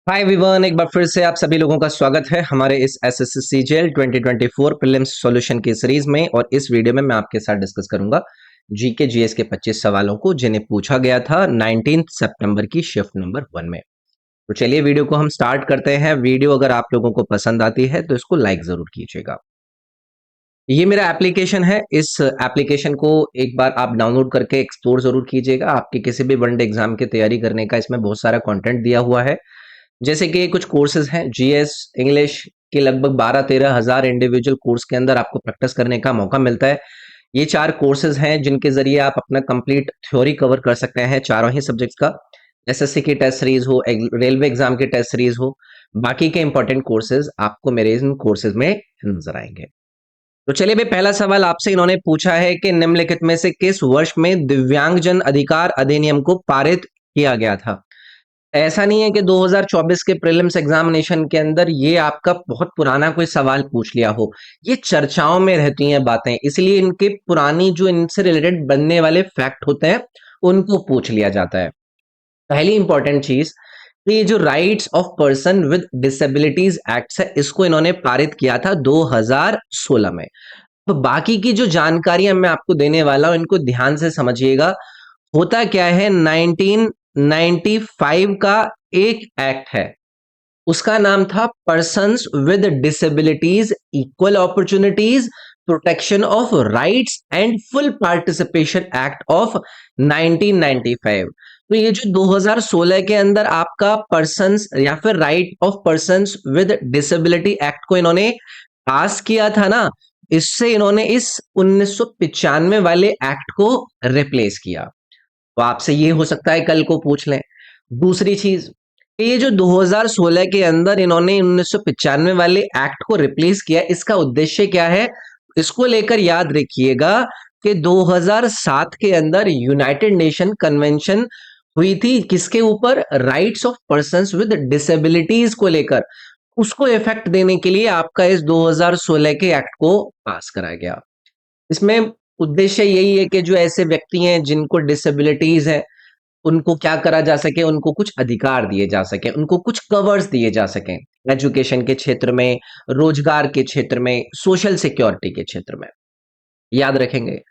Hi everyone, एक बार फिर से आप सभी लोगों का स्वागत है हमारे इस एसएससी सीजीएल 2024 प्रीलिम्स सॉल्यूशन की सीरीज में। और इस वीडियो में मैं आपके साथ डिस्कस करूंगा जीके जीएस के 25 सवालों को जिन्हें पूछा गया था 19 सितंबर की शिफ्ट नंबर 1 में। तो चलिए वीडियो को हम स्टार्ट करते हैं। वीडियो अगर आप लोगों को पसंद आती है तो इसको लाइक जरूर कीजिएगा। ये मेरा एप्लीकेशन है। इस एप्लीकेशन को एक बार आप डाउनलोड करके एक्सप्लोर जरूर कीजिएगा। आपके किसी भी वनडे एग्जाम की तैयारी करने का इसमें बहुत सारा कंटेंट दिया हुआ है। जैसे कि कुछ कोर्सेज हैं, जीएस इंग्लिश के लगभग 12-13 हजार इंडिविजुअल कोर्स के अंदर आपको प्रैक्टिस करने का मौका मिलता है। ये 4 कोर्सेज हैं जिनके जरिए आप अपना कंप्लीट थ्योरी कवर कर सकते हैं चारों ही सब्जेक्ट्स का। एसएससी की टेस्ट सीरीज हो, रेलवे एग्जाम की टेस्ट सीरीज हो, बाकी के इंपॉर्टेंट कोर्सेज आपको मेरे इन कोर्सेज में नजर आएंगे। तो चलिए भाई, पहला सवाल आपसे इन्होंने पूछा है कि निम्नलिखित में से किस वर्ष में दिव्यांगजन अधिकार अधिनियम को पारित किया गया था। ऐसा नहीं है कि 2024 के प्रीलिम्स एग्जामिनेशन के अंदर ये आपका बहुत पुराना कोई सवाल पूछ लिया हो। ये चर्चाओं में रहती हैं बातें, इसलिए इनके पुरानी जो इनसे रिलेटेड बनने वाले फैक्ट होते हैं उनको पूछ लिया जाता है। पहली इंपॉर्टेंट चीज कि ये जो rights of person with disabilities act है, इसको इन्होंने पारित किया था 2016 में। तो बाकी की जो जानकारियां मैं आपको देने वाला हूं इनको ध्यान से समझिएगा। होता क्या है, 1995 का एक एक्ट है, उसका नाम था persons with disabilities equal opportunities protection of rights and full participation act of 1995। तो ये जो 2016 के अंदर आपका पर्सन्स या फिर right of persons with disability act को इन्होंने पास किया था ना, इससे इन्होंने इस 1995 वाले एक्ट को रिप्लेस किया। तो आपसे ये हो सकता है कल को पूछ लें। दूसरी चीज, ये जो 2016 के अंदर इन्होंने 1995 वाले एक्ट को रिप्लेस किया, इसका उद्देश्य क्या है, इसको लेकर याद रखिएगा कि 2007 के अंदर यूनाइटेड नेशन कन्वेंशन हुई थी किसके ऊपर, rights of persons with disabilities को लेकर। उसको इफेक्ट देने के लिए आपका इस 2016 के एक्ट को पास कराया गया। इसमें उद्देश्य यही है कि जो ऐसे व्यक्ति हैं जिनको डिसेबिलिटीज है, उनको क्या करा जा सके, उनको कुछ अधिकार दिए जा सके, उनको कुछ कवर्स दिए जा सकें एजुकेशन के क्षेत्र में, रोजगार के क्षेत्र में, सोशल सिक्योरिटी के क्षेत्र में। याद रखेंगे।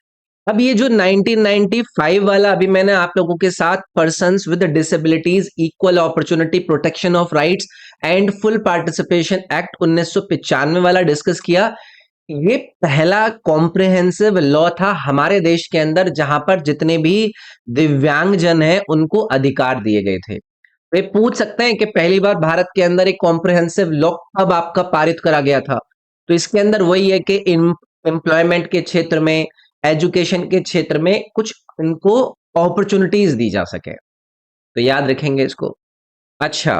अब ये जो 1995 वाला अभी मैंने आप लोगों के साथ persons with disabilities equal opportunity protection of rights and full participation act 1995 वाला डिस्कस किया, ये पहला कॉम्प्रिहेंसिव लॉ था हमारे देश के अंदर जहां पर जितने भी दिव्यांगजन हैं उनको अधिकार दिए गए थे। वे पूछ सकते हैं कि पहली बार भारत के अंदर एक कॉम्प्रिहेंसिव लॉ कब आपका पारित करा गया था। तो इसके अंदर वही है कि एम्प्लॉयमेंट के क्षेत्र में, एजुकेशन के क्षेत्र में कुछ इनको अपॉर्चुनिटीज दी जा सके। तो याद रखेंगे इसको। अच्छा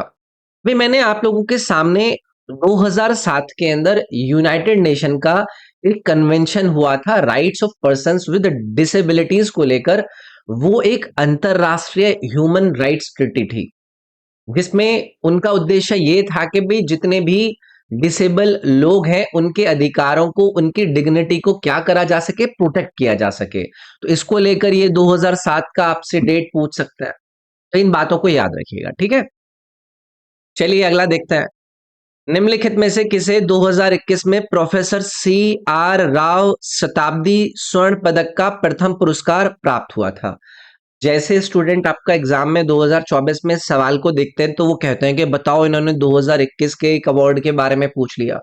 भाई, मैंने आप लोगों के सामने 2007 के अंदर यूनाइटेड नेशन का एक कन्वेंशन हुआ था rights of persons with disabilities को लेकर। वो एक अंतरराष्ट्रीय ह्यूमन राइट्स ट्रीटी थी जिसमें उनका उद्देश्य ये था कि भाई जितने भी डिसेबल लोग हैं उनके अधिकारों को, उनकी डिग्निटी को क्या करा जा सके, प्रोटेक्ट किया जा सके। तो इसको लेकर ये 2007 का आपसे डेट पूछ सकता है। तो इन बातों को याद रखिएगा, ठीक है। चलिए अगला देखते हैं। निम्नलिखित में से किसे 2021 में प्रोफेसर सी आर राव शताब्दी स्वर्ण पदक का प्रथम पुरस्कार प्राप्त हुआ था। जैसे स्टूडेंट आपका एग्जाम में 2024 में सवाल को देखते हैं तो वो कहते हैं कि बताओ इन्होंने 2021 के एक अवार्ड के बारे में पूछ लिया।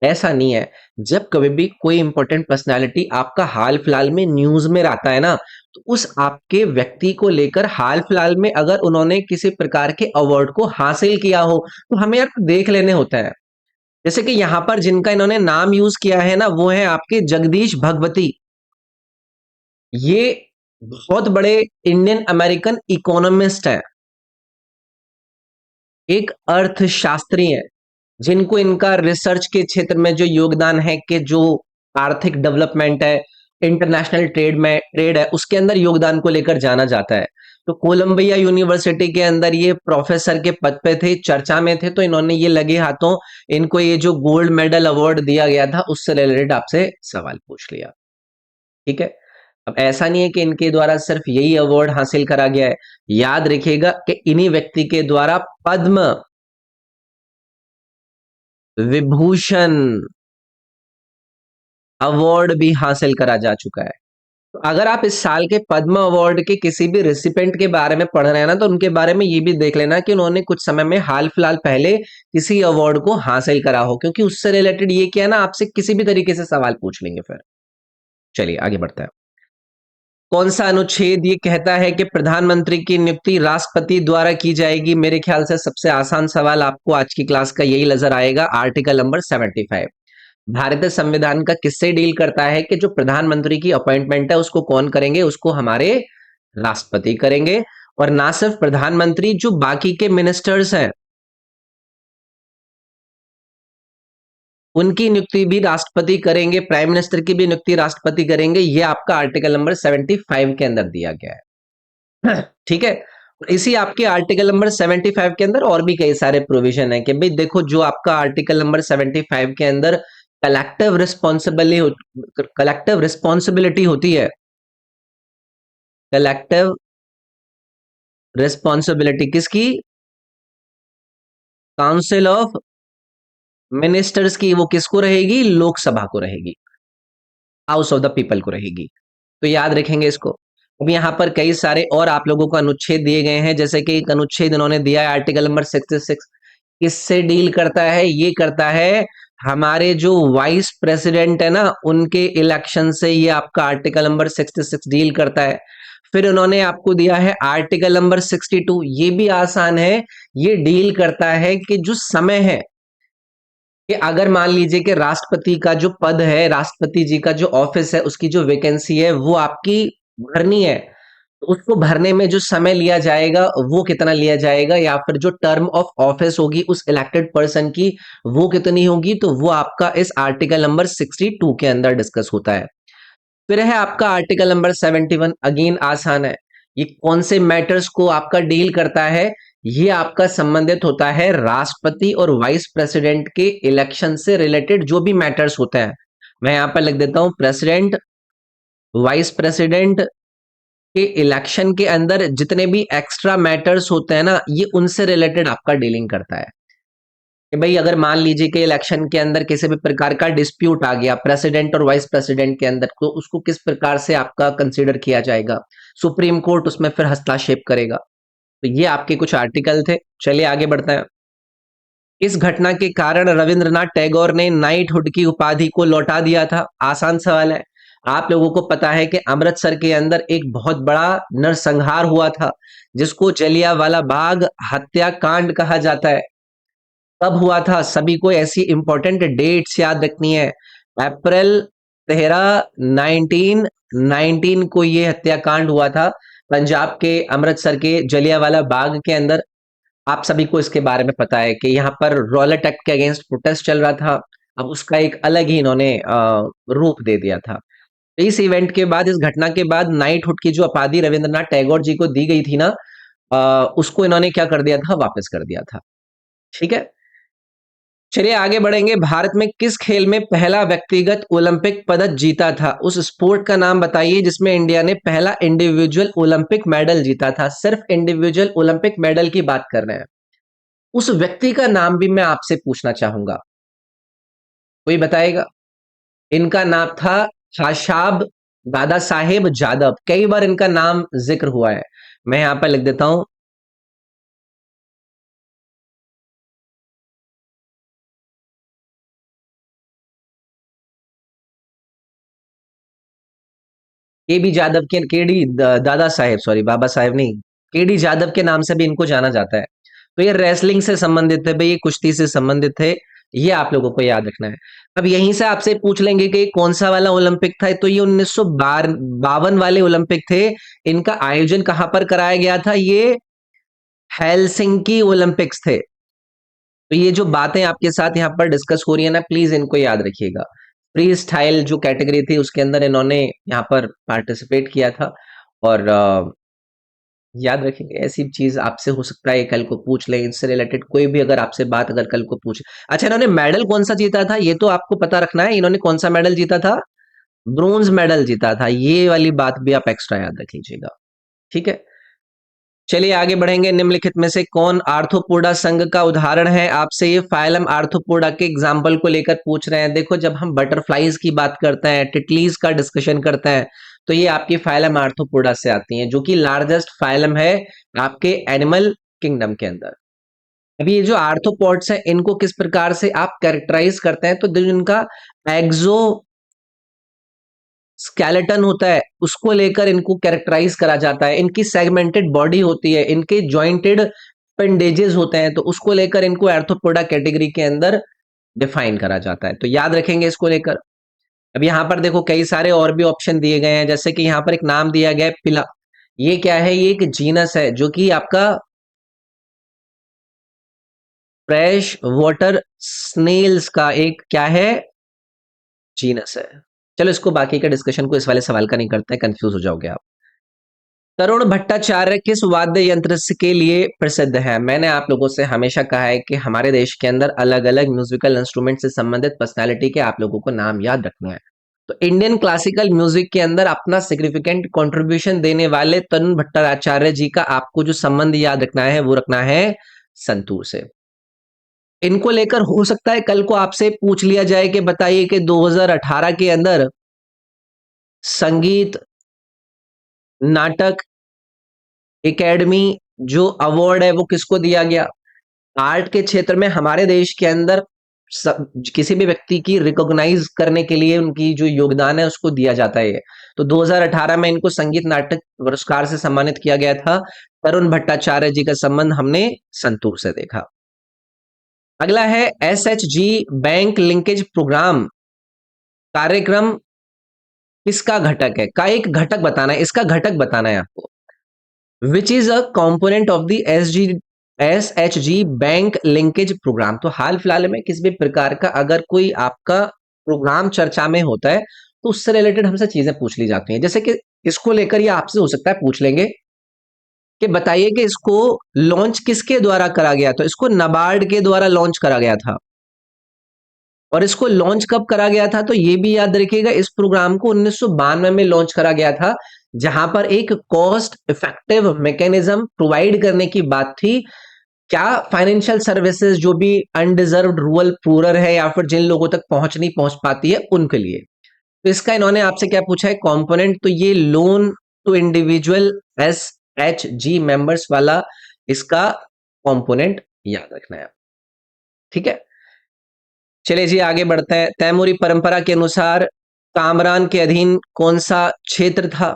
ऐसा नहीं है। जब कभी भी कोई इंपॉर्टेंट पर्सनालिटी आपका हाल फिलहाल में न्यूज में आता है ना, तो उस आपके व्यक्ति को लेकर हाल फिलहाल में अगर उन्होंने किसी प्रकार के अवार्ड को हासिल किया हो तो हमें यार देख लेने होता है। जैसे कि यहां पर जिनका इन्होंने नाम यूज किया है ना, वो है आपके जगदीश भगवती। ये बहुत बड़े इंडियन अमेरिकन इकोनॉमिस्ट है, एक अर्थशास्त्री है, जिनको इनका रिसर्च के क्षेत्र में जो योगदान है कि जो आर्थिक डेवलपमेंट है, इंटरनेशनल ट्रेड है, उसके अंदर योगदान को लेकर जाना जाता है। तो कोलंबिया यूनिवर्सिटी के अंदर ये प्रोफेसर के पद पे थे, चर्चा में थे, तो इन्होंने ये लगे हाथों इनको ये जो गोल्ड मेडल अवार्ड दिया गया था उससे रिलेटेड आपसे सवाल पूछ लिया, ठीक है। अब ऐसा नहीं है कि इनके द्वारा सिर्फ यही अवार्ड हासिल करा गया है। याद रखिएगा कि इन्हीं व्यक्ति के द्वारा पद्म विभूषण अवार्ड भी हासिल करा जा चुका है। तो अगर आप इस साल के पद्म अवार्ड के किसी भी रिसिपेंट के बारे में पढ़ रहे हैं ना, तो उनके बारे में ये भी देख लेना कि उन्होंने कुछ समय में हाल फिलहाल पहले किसी अवार्ड को हासिल करा हो, क्योंकि उससे रिलेटेड ये क्या है ना, आपसे किसी भी तरीके से सवाल पूछ लेंगे फिर। चलिए आगे बढ़ते हैं। कौन सा अनुच्छेद ये कहता है कि प्रधानमंत्री की नियुक्ति राष्ट्रपति द्वारा की जाएगी? मेरे ख्याल से सबसे आसान सवाल आपको आज की क्लास का यही नजर आएगा, आर्टिकल नंबर 75। भारतीय संविधान का किससे डील करता है कि जो प्रधानमंत्री की अपॉइंटमेंट है उसको कौन करेंगे? उसको हमारे राष्ट्रपति करेंगे। और ना सिर्फ प्रधानमंत्री, जो बाकी के मिनिस्टर्स हैं उनकी नियुक्ति भी राष्ट्रपति करेंगे, प्राइम मिनिस्टर की भी नियुक्ति राष्ट्रपति करेंगे। ये आपका आर्टिकल नंबर 75 के अंदर दिया गया है। ठीक है। इसी आपके आर्टिकल नंबर 75 के अंदर और भी कई सारे प्रोविजन है कि भाई देखो, जो आपका आर्टिकल नंबर 75 के अंदर कलेक्टिव रिस्पॉन्सिबिलिटी होती है, कलेक्टिव रिस्पॉन्सिबिलिटी किसकी? काउंसिल ऑफ मिनिस्टर्स की। वो किसको रहेगी? लोकसभा को रहेगी, हाउस ऑफ द पीपल को रहेगी। तो याद रखेंगे इसको। अब यहाँ पर कई सारे और आप लोगों को अनुच्छेद दिए गए हैं, जैसे कि एक अनुच्छेद इन्होंने दिया है आर्टिकल नंबर 66। किससे डील करता है? ये करता है हमारे जो वाइस प्रेसिडेंट है ना, उनके इलेक्शन से ये आपका आर्टिकल नंबर 66 डील करता है। फिर उन्होंने आपको दिया है आर्टिकल नंबर 62। ये भी आसान है। ये डील करता है कि जो समय है कि अगर मान लीजिए कि राष्ट्रपति का जो पद है, राष्ट्रपति जी का जो ऑफिस है, उसकी जो वैकेंसी है वो आपकी भरनी है, तो उसको भरने में जो समय लिया जाएगा वो कितना लिया जाएगा, या फिर जो टर्म ऑफ ऑफिस होगी उस इलेक्टेड पर्सन की वो कितनी होगी, तो वो आपका इस आर्टिकल नंबर 62 के अंदर डिस्कस होता है। फिर है आपका आर्टिकल नंबर 71। अगेन आसान है। ये कौन से मैटर्स को आपका डील करता है? ये आपका संबंधित होता है राष्ट्रपति और वाइस प्रेसिडेंट के इलेक्शन से रिलेटेड जो भी मैटर्स होते हैं। मैं यहां पर लिख देता हूं, प्रेसिडेंट वाइस प्रेसिडेंट के इलेक्शन के अंदर जितने भी एक्स्ट्रा मैटर्स होते हैं ना, ये उनसे रिलेटेड आपका डीलिंग करता है कि भाई अगर मान लीजिए कि इलेक्शन के अंदर किसी भी प्रकार का डिस्प्यूट आ गया प्रेसिडेंट और वाइस प्रेसिडेंट के अंदर, तो उसको किस प्रकार से आपका कंसीडर किया जाएगा, सुप्रीम कोर्ट उसमें फिर हस्तक्षेप करेगा। तो ये आपके कुछ आर्टिकल थे। चलिए आगे बढ़ते हैं। इस घटना के कारण रविंद्रनाथ टैगोर ने नाइटहुड की उपाधि को लौटा दिया था। आसान सवाल है। आप लोगों को पता है कि अमृतसर के अंदर एक बहुत बड़ा नरसंहार हुआ था, जिसको जलियांवाला बाग हत्याकांड कहा जाता है। कब हुआ था? सभी को ऐसी इंपॉर्टेंट डेट्स याद रखनी है। अप्रैल 13 1919 को ये हत्याकांड हुआ था पंजाब के अमृतसर के जलियांवाला बाग के अंदर। आप सभी को इसके बारे में पता है कि यहाँ पर रॉलेट एक्ट के अगेंस्ट प्रोटेस्ट चल रहा था। अब उसका एक अलग ही इन्होंने रूप दे दिया था। तो इस इवेंट के बाद, इस घटना के बाद नाइटहुड की जो उपाधि रविंद्रनाथ टैगोर जी को दी गई थी ना, उसको इन्होंने क्या कर दिया था? वापस कर दिया था। ठीक है। चलिए आगे बढ़ेंगे। भारत में किस खेल में पहला व्यक्तिगत ओलंपिक पदक जीता था? उस स्पोर्ट का नाम बताइए जिसमें इंडिया ने पहला इंडिविजुअल ओलंपिक मेडल जीता था। सिर्फ इंडिविजुअल ओलंपिक मेडल की बात कर रहे हैं। उस व्यक्ति का नाम भी मैं आपसे पूछना चाहूंगा, कोई बताएगा? इनका नाम था खाशाब दादा साहेब जादव। कई बार इनका नाम जिक्र हुआ है। मैं यहां पर लिख देता हूं, केडी जादव के, दादा साहेब, सॉरी बाबा साहेब नहीं, केडी जादव के नाम से भी इनको जाना जाता है। तो ये रेसलिंग से संबंधित है भाई, ये कुश्ती से संबंधित थे। ये आप लोगों को याद रखना है। अब यहीं से आपसे पूछ लेंगे कि कौन सा वाला ओलंपिक था, तो ये 1952 वाले ओलंपिक थे। इनका आयोजन कहां पर कराया गया था? ये हेलसिंकी ओलंपिक्स थे। तो ये जो बातें आपके साथ यहाँ पर डिस्कस हो रही है ना, प्लीज इनको याद रखिएगा। फ्री स्टाइल जो कैटेगरी थी उसके अंदर इन्होंने यहाँ पर पार्टिसिपेट किया था। और याद रखेंगे, ऐसी चीज आपसे हो सकता है कल को पूछ ले, इससे रिलेटेड कोई भी अगर आपसे बात अगर कल को पूछे। अच्छा, इन्होंने मेडल कौन सा जीता था ये तो आपको पता रखना है। इन्होंने कौन सा मेडल जीता था? ब्रोंज मेडल जीता था। ये वाली बात भी आप एक्स्ट्रा याद रख लीजिएगा। ठीक है। चलिए आगे बढ़ेंगे। निम्नलिखित में से कौन आर्थ्रोपोडा संघ का उदाहरण है? आपसे ये फाइलम आर्थ्रोपोडा के एग्जाम्पल को लेकर पूछ रहे हैं। देखो, जब हम बटरफ्लाईज की बात करते हैं, टिटलीज का डिस्कशन करते हैं, तो ये आपकी फाइलम आर्थ्रोपोडा से आती हैं, जो कि लार्जेस्ट फाइलम है आपके एनिमल किंगडम के अंदर। अभी ये जो आर्थ्रोपोड्स हैं, इनको किस प्रकार से आप कैरेक्टराइज करते हैं? तो जो इनका एक्सो स्केलेटन होता है, उसको लेकर इनको कैरेक्टराइज करा जाता है। इनकी सेगमेंटेड बॉडी होती है, इनके जॉइंटेड पेंडेजेस होते हैं, तो उसको लेकर इनको आर्थ्रोपोडा कैटेगरी के अंदर डिफाइन करा जाता है। तो याद रखेंगे इसको लेकर। अब यहाँ पर देखो कई सारे और भी ऑप्शन दिए गए हैं, जैसे कि यहाँ पर एक नाम दिया गया है पिला। ये क्या है? ये एक जीनस है, जो कि आपका फ्रेश वाटर स्नेल्स का एक क्या है? जीनस है। चलो इसको बाकी का डिस्कशन को इस वाले सवाल का नहीं करते हैं, कंफ्यूज हो जाओगे आप। तरुण भट्टाचार्य किस वाद्य यंत्र के लिए प्रसिद्ध है? मैंने आप लोगों से हमेशा कहा है कि हमारे देश के अंदर अलग अलग म्यूजिकल इंस्ट्रूमेंट से संबंधित पर्सनालिटी के आप लोगों को नाम याद रखने हैं। तो इंडियन क्लासिकल म्यूजिक के अंदर अपना सिग्निफिकेंट कंट्रीब्यूशन देने वाले तरुण भट्टाचार्य जी का आपको जो संबंध याद रखना है, वो रखना है संतूर से। इनको लेकर हो सकता है कल को आपसे पूछ लिया जाए कि बताइए कि 2018 के अंदर संगीत नाटक एकेडमी जो अवार्ड है वो किसको दिया गया? आर्ट के क्षेत्र में हमारे देश के अंदर किसी भी व्यक्ति की रिकॉग्नाइज करने के लिए उनकी जो योगदान है उसको दिया जाता है। तो 2018 में इनको संगीत नाटक पुरस्कार से सम्मानित किया गया था। तरुण भट्टाचार्य जी का संबंध हमने संतूर से देखा। अगला है SHG बैंक लिंकेज प्रोग्राम कार्यक्रम किसका घटक है? का एक घटक बताना है, इसका घटक बताना है आपको। Which is a component of the SHG bank linkage programme. तो हाल फिलहाल में किसी भी प्रकार का अगर कोई आपका प्रोग्राम चर्चा में होता है, तो उससे रिलेटेड हमसे चीजें पूछ ली जाती हैं। जैसे कि इसको लेकर ये आपसे हो सकता है पूछ लेंगे कि बताइए कि इसको लॉन्च किसके द्वारा करा गया? तो इसको नाबार्ड के द्वारा लॉन्च करा गया था। और इसको लॉन्च कब करा गया था? तो ये भी याद रखिएगा, इस प्रोग्राम को 1992 में लॉन्च करा गया था, जहां पर एक कॉस्ट इफेक्टिव मैकेनिज्म प्रोवाइड करने की बात थी। क्या फाइनेंशियल सर्विसेज जो भी अनडिजर्व्ड रूरल पुअर है या फिर जिन लोगों तक नहीं पहुंच पाती है उनके लिए। तो इसका इन्होंने आपसे क्या पूछा है? कंपोनेंट। तो ये loan to individual SHG members वाला इसका कंपोनेंट याद रखना है। ठीक है, चलिए जी आगे बढ़ते हैं। तैमूरी परंपरा के अनुसार कामरान के अधीन कौन सा क्षेत्र था?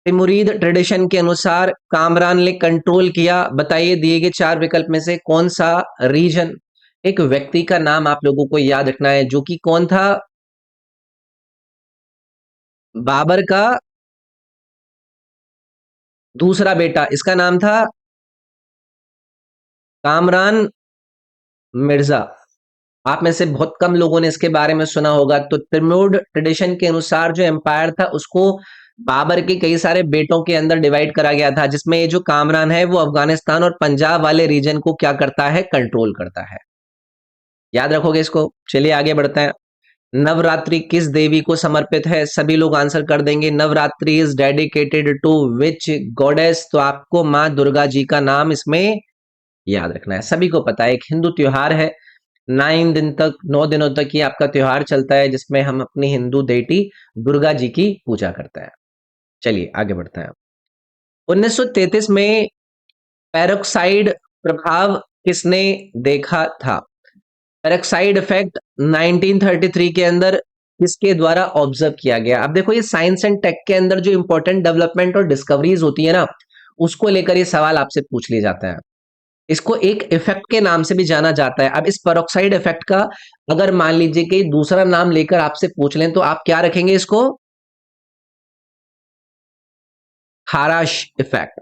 तिमुरीद ट्रेडिशन के अनुसार कामरान ने कंट्रोल किया, बताइए दिए गए चार विकल्प में से कौन सा रीजन? एक व्यक्ति का नाम आप लोगों को याद रखना है, जो कि कौन था? बाबर का दूसरा बेटा, इसका नाम था कामरान मिर्जा। आप में से बहुत कम लोगों ने इसके बारे में सुना होगा। तो तिमुर ट्रेडिशन के अनुसार जो एम्पायर था उसको बाबर के कई सारे बेटों के अंदर डिवाइड करा गया था, जिसमें ये जो कामरान है वो अफगानिस्तान और पंजाब वाले रीजन को क्या करता है? कंट्रोल करता है। याद रखोगे इसको। चलिए आगे बढ़ते हैं। नवरात्रि किस देवी को समर्पित है? सभी लोग आंसर कर देंगे। Navratri is dedicated to which goddess? तो आपको माँ दुर्गा जी का नाम इसमें याद रखना है। सभी को पता है एक हिंदू त्योहार है, 9 दिनों तक ये आपका त्योहार चलता है, जिसमें हम अपनी हिंदू देवी दुर्गा जी की पूजा करते हैं। चलिए आगे बढ़ते हैं। 1933 में पेरोक्साइड प्रभाव किसने देखा था? पेरोक्साइड इफेक्ट 1933 के अंदर किसके द्वारा ऑब्जर्व किया गया? अब देखो, ये साइंस एंड टेक के अंदर जो इंपॉर्टेंट डेवलपमेंट और डिस्कवरीज होती है ना, उसको लेकर ये सवाल आपसे पूछ लिए जाता है। इसको एक इफेक्ट के नाम से भी जाना जाता है। अब इस पेरोक्साइड इफेक्ट का अगर मान लीजिए कि दूसरा नाम लेकर आपसे पूछ लें, तो आप क्या रखेंगे इसको? खाराश इफेक्ट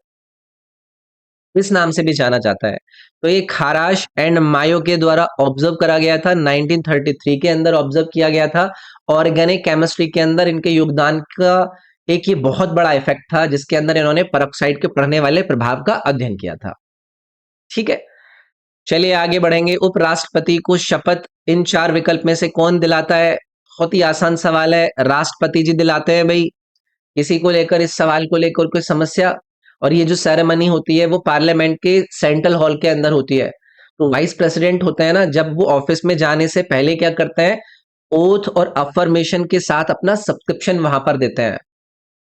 इस नाम से भी जाना जाता है। तो ये खाराश एंड मायो के द्वारा ऑब्जर्व करा गया था, 1933 के अंदर ऑब्जर्व किया गया था। ऑर्गेनिक केमिस्ट्री के अंदर इनके योगदान का एक ये बहुत बड़ा इफेक्ट था, जिसके अंदर इन्होंने पेरोक्साइड के पढ़ने वाले प्रभाव का अध्ययन किया था। ठीक है, चलिए आगे बढ़ेंगे। उपराष्ट्रपति को शपथ इन चार विकल्प में से कौन दिलाता है? बहुत ही आसान सवाल है, राष्ट्रपति जी दिलाते हैं भाई। किसी को लेकर इस सवाल को लेकर कोई समस्या? और ये जो सेरेमनी होती है वो पार्लियामेंट के सेंट्रल हॉल के अंदर होती है। तो वाइस प्रेसिडेंट होते हैं ना, जब वो ऑफिस में जाने से पहले क्या करते हैं, ओथ और अफर्मेशन के साथ अपना सब्सक्रिप्शन वहां पर देते हैं।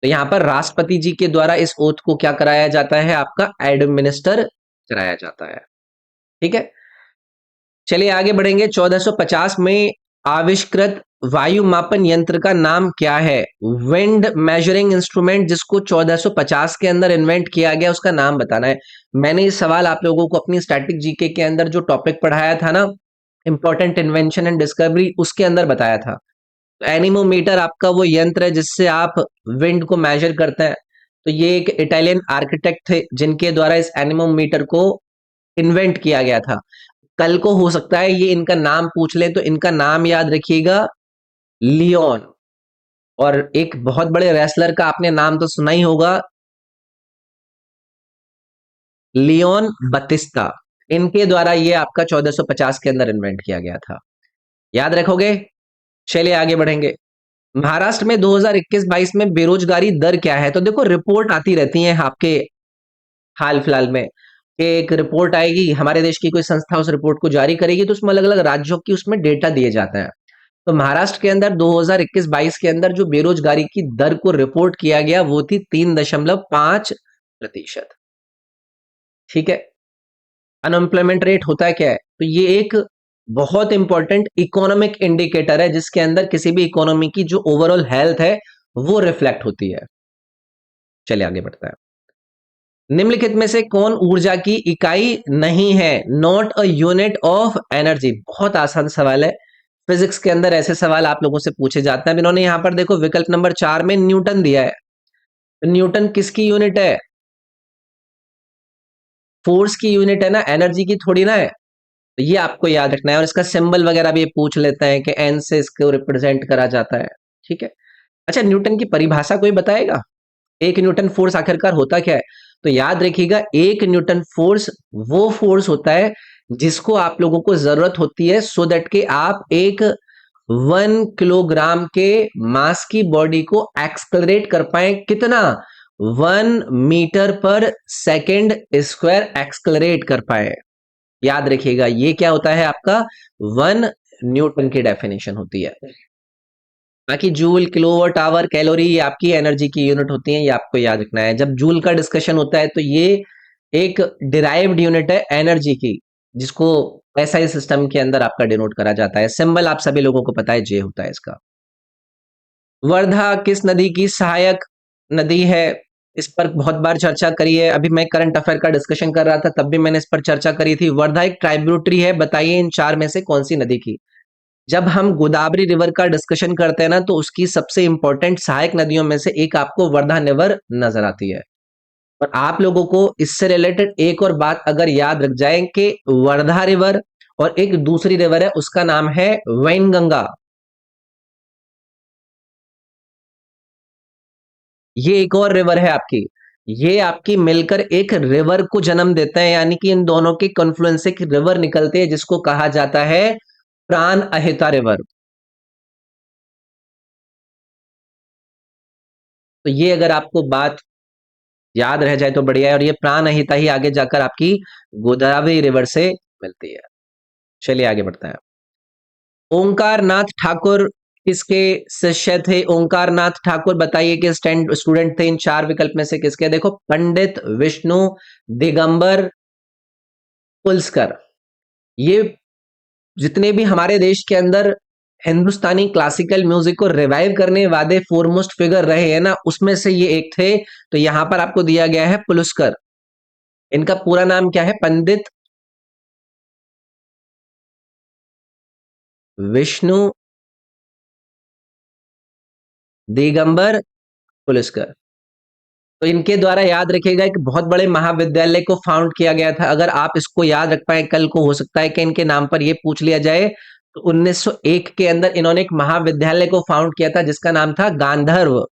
तो यहाँ पर राष्ट्रपति जी के द्वारा इस ओथ को क्या कराया जाता है, आपका एडमिनिस्टर कराया जाता है। ठीक है, चलिए आगे बढ़ेंगे। 1450 में आविष्कृत वायु मापन यंत्र का नाम क्या है? विंड मेजरिंग इंस्ट्रूमेंट, जिसको 1450 के अंदर इन्वेंट किया गया, उसका नाम बताना है। मैंने ये सवाल आप लोगों को अपनी स्टैटिक जीके के अंदर जो टॉपिक पढ़ाया था ना, इंपॉर्टेंट इन्वेंशन एंड डिस्कवरी, उसके अंदर बताया था। एनीमोमीटर आपका वो यंत्र है जिससे आप विंड को मेजर करते हैं। तो ये एक इटालियन आर्किटेक्ट थे जिनके द्वारा इस एनीमोमीटर को इन्वेंट किया गया था। कल को हो सकता है ये इनका नाम पूछ ले, तो इनका नाम याद रखिएगा, लियोन। और एक बहुत बड़े रेसलर का आपने नाम तो सुना ही होगा, लियोन बतिस्ता। इनके द्वारा ये आपका 1450 के अंदर इन्वेंट किया गया था। याद रखोगे? चलिए आगे बढ़ेंगे। महाराष्ट्र में 2021-22 में बेरोजगारी दर क्या है? तो देखो, रिपोर्ट आती रहती है आपके हाल फिलहाल में, कि एक रिपोर्ट आएगी, हमारे देश की कोई संस्था उस रिपोर्ट को जारी करेगी, तो उसमें अलग अलग राज्यों की उसमें डेटा दिए जाते हैं। तो महाराष्ट्र के अंदर 2021-22 के अंदर जो बेरोजगारी की दर को रिपोर्ट किया गया वो थी 3.5%। ठीक है, अनएम्प्लॉयमेंट रेट होता है क्या है? तो ये एक बहुत इंपॉर्टेंट इकोनॉमिक इंडिकेटर है जिसके अंदर किसी भी इकोनॉमी की जो ओवरऑल हेल्थ है वो रिफ्लेक्ट होती है। चलिए आगे बढ़ता है। निम्नलिखित में से कौन ऊर्जा की इकाई नहीं है? Not a unit of energy. बहुत आसान सवाल है, फिजिक्स के अंदर ऐसे सवाल आप लोगों से पूछे जाते हैं। अब इन्होंने यहां पर देखो विकल्प नंबर 4 में न्यूटन दिया है। तो न्यूटन किसकी यूनिट है? फोर्स की यूनिट है ना, एनर्जी की थोड़ी ना है। तो ये आपको याद रखना है, और इसका सिंबल वगैरह भी पूछ लेते हैं कि एन से इसको रिप्रेजेंट करा जाता है। ठीक है, अच्छा न्यूटन की परिभाषा कोई बताएगा? एक न्यूटन फोर्स आखिरकार होता क्या है? तो याद रखिएगा, एक न्यूटन फोर्स वो फोर्स होता है जिसको आप लोगों को जरूरत होती है सो दैट कि आप एक 1 किलोग्राम के मास की बॉडी को एक्सलरेट कर पाए। कितना? 1 मीटर पर सेकेंड स्क्वायर एक्सलरेट कर पाए। याद रखिएगा, ये क्या होता है आपका? 1 न्यूटन की डेफिनेशन होती है। बाकी जूल, किलोवाट आवर, कैलोरी, ये आपकी एनर्जी की यूनिट होती है, ये आपको याद रखना है। जब जूल का डिस्कशन होता है तो ये एक डिराइव्ड यूनिट है एनर्जी की, जिसको एसआई सिस्टम के अंदर आपका डिनोट करा जाता है। सिंबल आप सभी लोगों को पता है, जे होता है इसका। वर्धा किस नदी की सहायक नदी है? इस पर बहुत बार चर्चा करी है। अभी मैं करंट अफेयर का डिस्कशन कर रहा था तब भी मैंने इस पर चर्चा करी थी। वर्धा एक ट्राइब्यूटरी है, बताइए इन चार में से कौन सी नदी की? जब हम गोदावरी रिवर का डिस्कशन करते हैं ना, तो उसकी सबसे इंपॉर्टेंट सहायक नदियों में से एक आपको वर्धा रिवर नजर आती है। और आप लोगों को इससे रिलेटेड एक और बात अगर याद रख जाए कि वर्धा रिवर और एक दूसरी रिवर है, उसका नाम है वैनगंगा। ये एक और रिवर है आपकी, ये आपकी मिलकर एक रिवर को जन्म देते हैं, यानी कि इन दोनों के कॉन्फ्लुएंस से एक रिवर निकलती है जिसको कहा जाता है प्राण अहिता रिवर। तो ये अगर आपको बात याद रह जाए तो बढ़िया है, और ये प्राण अहिता ही आगे जाकर आपकी गोदावरी रिवर से मिलती है। चलिए आगे बढ़ता है। ओंकार नाथ ठाकुर किसके शिष्य थे? ओंकार नाथ ठाकुर बताइए कि स्टूडेंट थे इन चार विकल्प में से किसके? देखो, पंडित विष्णु दिगंबर पुलस्कर। ये जितने भी हमारे देश के अंदर हिंदुस्तानी क्लासिकल म्यूजिक को रिवाइव करने वाले फोरमोस्ट फिगर रहे हैं ना, उसमें से ये एक थे। तो यहां पर आपको दिया गया है पुलस्कर। इनका पूरा नाम क्या है? पंडित विष्णु दिगंबर पुलस्कर। तो इनके द्वारा याद रखिएगा एक बहुत बड़े महाविद्यालय को फाउंड किया गया था। अगर आप इसको याद रख पाए, कल को हो सकता है कि इनके नाम पर यह पूछ लिया जाए। तो 1901 के अंदर इन्होंने एक महाविद्यालय को फाउंड किया था जिसका नाम था गांधर्व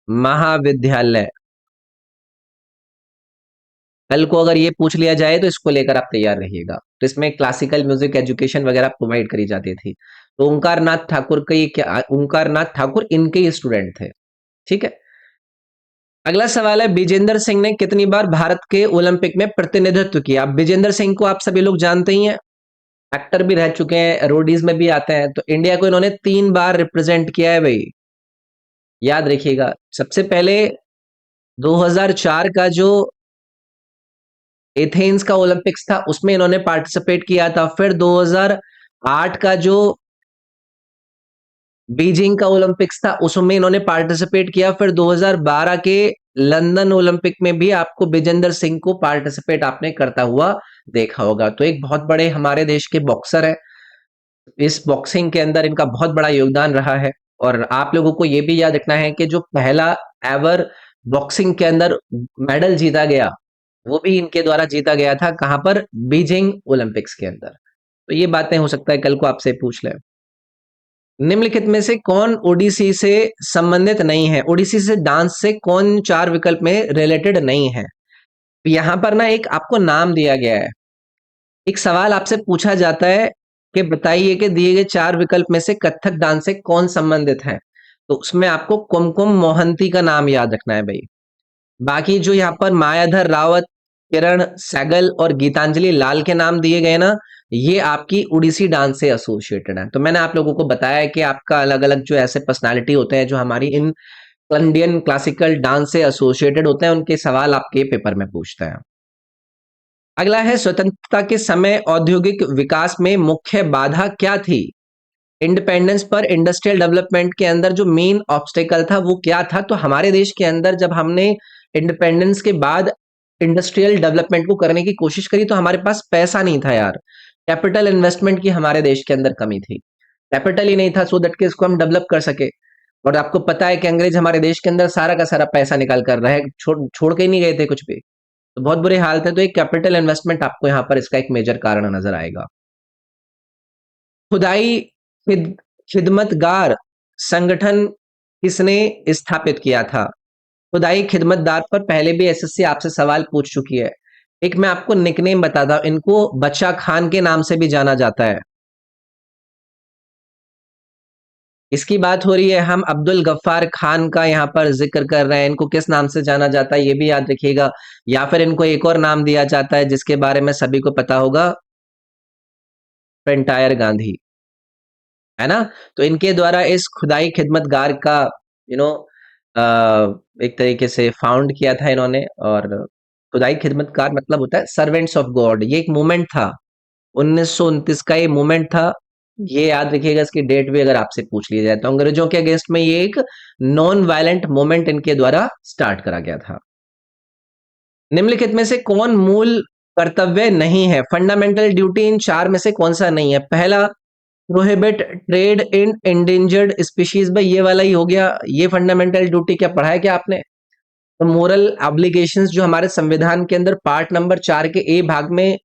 महाविद्यालय। कल को अगर ये पूछ लिया जाए तो इसको लेकर आप तैयार रहिएगा। तो इसमें क्लासिकल म्यूजिक एजुकेशन वगैरह प्रोवाइड करी जाती थी। तो ओंकार नाथ ठाकुर का ये क्या, ओंकार नाथ ठाकुर इनके ही स्टूडेंट थे। ठीक है, अगला सवाल है, विजेंद्र सिंह ने कितनी बार भारत के ओलंपिक में प्रतिनिधित्व किया? अब विजेंद्र सिंह को आप सभी लोग जानते ही हैं, एक्टर भी रह चुके हैं, रोडीज में भी आते हैं, तो इंडिया को इन्होंने 3 बार रिप्रेजेंट किया है भाई, याद रखिएगा। सबसे पहले 2004 का जो एथेंस का ओलंपिक्स था उसमें इन्होंने पार्टिसिपेट किया था। फिर 2008 का जो बीजिंग का ओलंपिक्स था उसमें इन्होंने पार्टिसिपेट किया। फिर 2012 के लंदन ओलंपिक में भी आपको विजेंद्र सिंह को पार्टिसिपेट आपने करता हुआ देखा होगा। तो एक बहुत बड़े हमारे देश के बॉक्सर है, इस बॉक्सिंग के अंदर इनका बहुत बड़ा योगदान रहा है। और आप लोगों को ये भी याद रखना है कि जो पहला एवर बॉक्सिंग के अंदर मेडल जीता गया वो भी इनके द्वारा जीता गया था। कहां पर? बीजिंग ओलंपिक्स के अंदर। तो ये बातें हो सकता है कल को आपसे पूछ ले। निम्नलिखित में से कौन ओडिसी से संबंधित नहीं है? ओडिसी से डांस से कौन 4 विकल्प में रिलेटेड नहीं है? यहां पर ना एक आपको नाम दिया गया है, एक सवाल आपसे पूछा जाता है कि बताइए कि दिए गए 4 विकल्प में से कथक डांस से कौन संबंधित है। तो उसमें आपको कुमकुम मोहंती का नाम याद रखना है भाई। बाकी जो यहाँ पर मायाधर रावत, किरण सहगल और गीतांजलि लाल के नाम दिए गए ना, ये आपकी उड़ीसी डांस से एसोसिएटेड है। तो मैंने आप लोगों को बताया है कि आपका अलग अलग जो ऐसे पर्सनालिटी होते हैं जो हमारी इन इंडियन क्लासिकल डांस से एसोसिएटेड होते हैं, उनके सवाल आपके पेपर में पूछते हैं। अगला है, स्वतंत्रता के समय औद्योगिक विकास में मुख्य बाधा क्या थी? इंडिपेंडेंस पर इंडस्ट्रियल डेवलपमेंट के अंदर जो मेन ऑब्स्टेकल था वो क्या था? तो हमारे देश के अंदर जब हमने इंडिपेंडेंस के बाद इंडस्ट्रियल डेवलपमेंट को करने की कोशिश करी तो हमारे पास पैसा नहीं था यार, कैपिटल इन्वेस्टमेंट की हमारे देश के अंदर कमी थी, कैपिटल ही नहीं था सो दैट कि इसको हम डेवलप कर सके। और आपको पता है कि अंग्रेज हमारे देश के अंदर सारा का सारा पैसा निकाल कर रहे, छोड़ के ही नहीं गए थे कुछ भी। तो बहुत बुरे हाल थे। तो एक कैपिटल इन्वेस्टमेंट आपको यहाँ पर इसका एक मेजर कारण नजर आएगा। खुदाई खिद, खिदमतगार संगठन किसने स्थापित किया था? खुदाई खिदमतदार पर पहले भी एसएससी आपसे सवाल पूछ चुकी है। एक मैं आपको निकनेम बताता हूं, इनको बच्चा खान के नाम से भी जाना जाता है। इसकी बात हो रही है, हम अब्दुल गफ्फार खान का यहाँ पर जिक्र कर रहे हैं। इनको किस नाम से जाना जाता है ये भी याद रखिएगा। या फिर इनको एक और नाम दिया जाता है जिसके बारे में सभी को पता होगा, पेंटायर गांधी, है ना? तो इनके द्वारा इस खुदाई खिदमतगार का यू नो एक तरीके से फाउंड किया था इन्होंने। और खुदाई खिदमतगार मतलब होता है सर्वेंट्स ऑफ गॉड। ये एक मूवमेंट था, 1929 का ये मूवमेंट था। ये याद रखिएगा, इसकी डेट भी अगर आपसे पूछ ली जाए तो अंग्रेजों के अगेंस्ट में ये एक नॉन वायलेंट मूवमेंट इनके द्वारा स्टार्ट करा गया था। निम्नलिखित में से कौन मूल कर्तव्य नहीं है? फंडामेंटल ड्यूटी इन 4 में से कौन सा नहीं है? पहला, prohibit trade in endangered species. भाई ये वाला ही हो गया। ये फंडामेंटल ड्यूटी क्या पढ़ा है क्या आपने? तो मोरल ऑब्लिगेशंस जो हमारे संविधान के अंदर पार्ट नंबर 4 के ए भाग में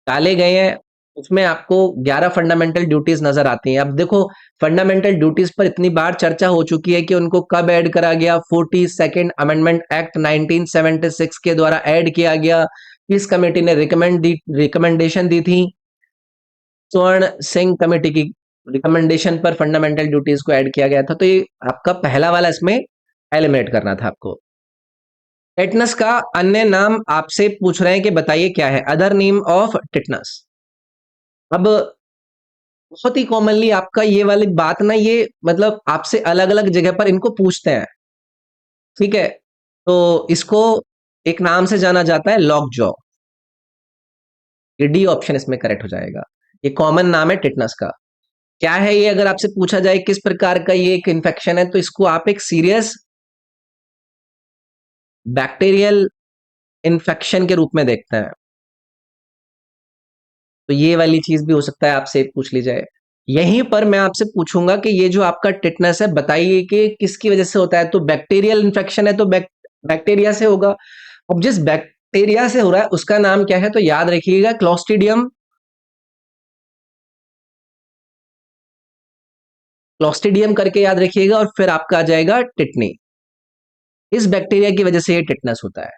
डाले गए हैं उसमें आपको 11 फंडामेंटल ड्यूटीज नजर आती हैं। अब देखो, फंडामेंटल ड्यूटीज पर इतनी बार चर्चा हो चुकी है कि उनको कब ऐड करा गया। 42nd अमेंडमेंट एक्ट 1976 के द्वारा ऐड किया गया। किस कमेटी ने रिकमेंडेशन दी थी? स्वर्ण सिंह कमेटी की रिकमेंडेशन पर फंडामेंटल ड्यूटीज को ऐड किया गया था। तो ये आपका पहला वाला इसमें एलिमिनेट करना था आपको। टेटनस का अन्य नाम आपसे पूछ रहे हैं कि बताइए क्या है? Other name of tetanus. अब बहुत ही कॉमनली आपका ये वाली बात ना, ये मतलब आपसे अलग अलग जगह पर इनको पूछते हैं, ठीक है? तो इसको एक नाम से जाना जाता है, लॉक जॉ। ये डी ऑप्शन इसमें करेक्ट हो जाएगा। ये कॉमन नाम है टिटनस का। क्या है ये? अगर आपसे पूछा जाए किस प्रकार का ये एक इन्फेक्शन है तो इसको आप एक सीरियस बैक्टीरियल इन्फेक्शन के रूप में देखते हैं। तो ये वाली चीज भी हो सकता है आपसे पूछ ली जाए। यहीं पर मैं आपसे पूछूंगा कि ये जो आपका टिटनस है बताइए कि किसकी वजह से होता है? तो बैक्टीरियल इन्फेक्शन है तो बैक्टीरिया से होगा। अब जिस बैक्टीरिया से हो रहा है उसका नाम क्या है? तो याद रखिएगा, क्लोस्ट्रीडियम। क्लोस्ट्रीडियम करके याद रखिएगा और फिर आपका आ जाएगा टिटनी। इस बैक्टीरिया की वजह से ये टिटनस होता है,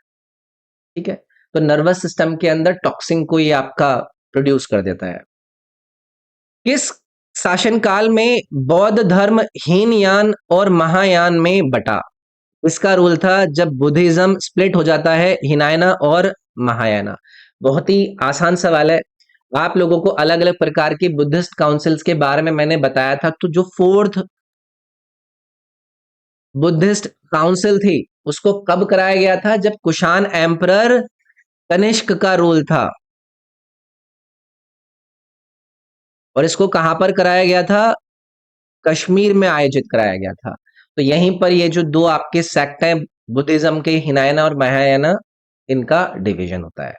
ठीक है? तो नर्वस सिस्टम के अंदर टॉक्सिन को ये आपका प्रोड्यूस कर देता है। किस शासनकाल में बौद्ध धर्म हीनयान और महायान में बटा? इसका रूल था जब बुद्धिज्म स्प्लिट हो जाता है हिनायना और महायाना। बहुत ही आसान सवाल है। आप लोगों को अलग अलग प्रकार की बुद्धिस्ट काउंसिल्स के बारे में मैंने बताया था, तो जो फोर्थ बुद्धिस्ट काउंसिल थी उसको कब कराया गया था? जब कुषाण एम्परर कनिष्क का रूल था। और इसको कहां पर कराया गया था? कश्मीर में आयोजित कराया गया था। तो यहीं पर ये जो दो आपके सेक्ट हैं बुद्धिज्म के, हिनायना और महायाना, इनका डिवीजन होता है।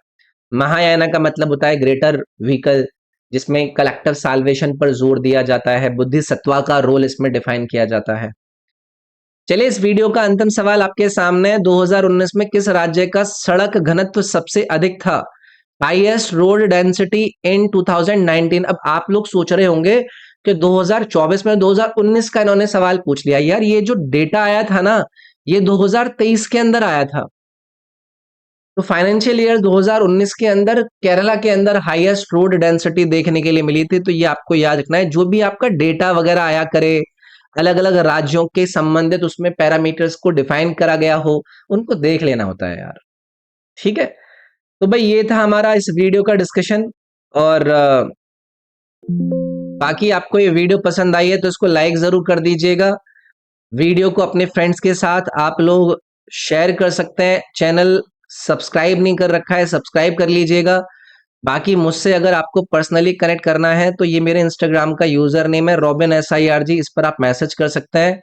महायाना का मतलब होता है ग्रेटर व्हीकल, जिसमें कलेक्टिव साल्वेशन पर जोर दिया जाता है। बुद्धिसत्वा का रोल इसमें डिफाइन किया जाता है। चलिए, इस वीडियो का अंतिम सवाल आपके सामने है। 2019 में किस राज्य का सड़क घनत्व सबसे अधिक था? Highest road density in 2019। अब आप लोग सोच रहे होंगे कि 2024 में 2019 का इन्होंने सवाल पूछ लिया। यार, ये जो डेटा आया था ना, ये 2023 के अंदर आया था। तो फाइनेंशियल ईयर 2019 के अंदर केरला के अंदर हाईएस्ट रोड डेंसिटी देखने के लिए मिली थी। तो ये आपको याद रखना है। जो भी आपका डेटा वगैरह आया करे, अलग अलग राज्यों के संबंधित उसमें पैरामीटर्स को डिफाइन करा गया हो, उनको देख लेना होता है यार। ठीक है। तो भाई, ये था हमारा इस वीडियो का डिस्कशन। और बाकी आपको ये वीडियो पसंद आई है तो इसको लाइक जरूर कर दीजिएगा। वीडियो को अपने फ्रेंड्स के साथ आप लोग शेयर कर सकते हैं। चैनल सब्सक्राइब नहीं कर रखा है, सब्सक्राइब कर लीजिएगा। बाकी मुझसे अगर आपको पर्सनली कनेक्ट करना है तो ये मेरे इंस्टाग्राम का यूजर नेम है robin_sirg। इस पर आप मैसेज कर सकते हैं।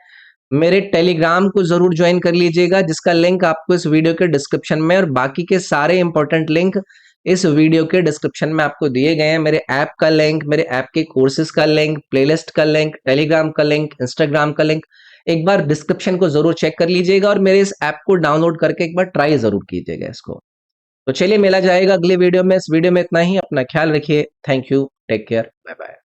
मेरे टेलीग्राम को जरूर ज्वाइन कर लीजिएगा, जिसका लिंक आपको इस वीडियो के डिस्क्रिप्शन में, और बाकी के सारे इंपॉर्टेंट लिंक इस वीडियो के डिस्क्रिप्शन में आपको दिए गए हैं। मेरे ऐप का लिंक, मेरे ऐप के कोर्सेज का लिंक, प्लेलिस्ट का लिंक, टेलीग्राम का लिंक, इंस्टाग्राम का लिंक। एक बार डिस्क्रिप्शन को जरूर चेक कर लीजिएगा और मेरे इस ऐप को डाउनलोड करके एक बार ट्राई जरूर कीजिएगा इसको। तो चलिए, मिला जाएगा अगले वीडियो में। इस वीडियो में इतना ही। अपना ख्याल रखिए। Thank you. Take care. Bye bye.